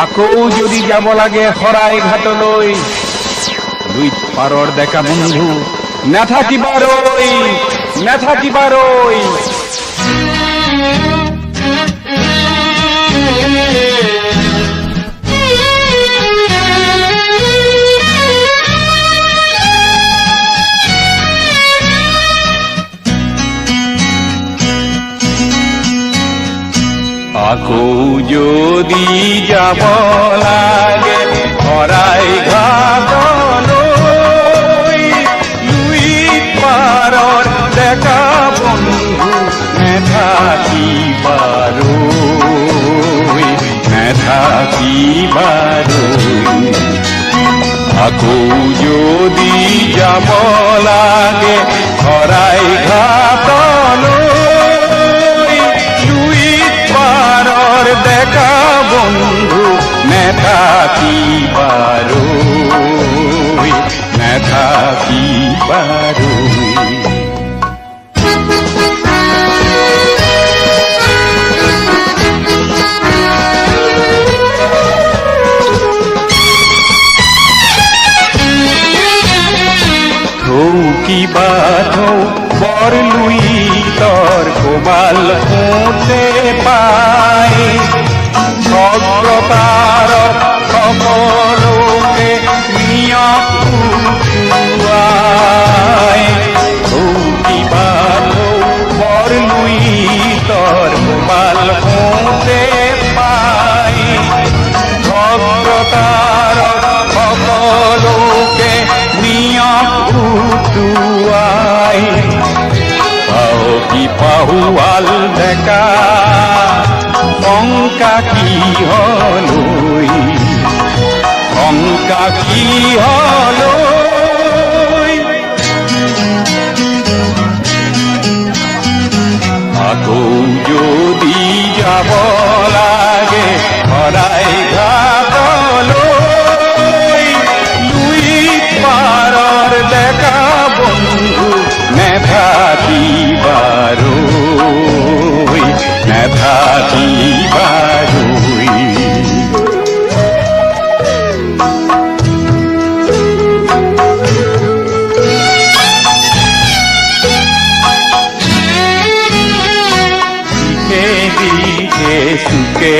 আকৌ যদি যাব লাগে শৰাই ঘাটলৈ, দুই পাৰৰ ডেকা বন্ধু নাথাকিবাৰৈ, নাথাকিবাৰৈ। আকৌ যদি যাব লাগে শৰাই ঘাটলৈ, দুই পাৰৰ ডেকা বন্ধু নাথাকিবাৰৈ, নাথাকিবাৰৈ। আকৌ যদি যাব লাগে শৰাই ঘাটলৈ, দুই পাৰৰ ডেকা বন্ধু নাথাকিবাৰৈ, নাথাকিবাৰৈ। কিবা থৌ বৰ লুই তৰ কোবাল হওঁতে পাই, ভদ্ৰতাৰক সকলোকে নিয়ম উঠুৱাই। কিবা থৌ বৰ লুই তৰ কোবাল হওঁতে পাই, ভদ্ৰতাৰক সকলোকে নিয়ম উঠুৱাই। পাহুৱাল ডেকা শংকা কিহলৈ, শংকা কিহলৈ। আকৌ যদি যাব লাগে শৰাই ঘাটলৈ, দুই পাৰৰ ডেকা বন্ধু নাথাকিবাৰৈ, নাথাকিবাৰৈ। দিশে দিশে চুকে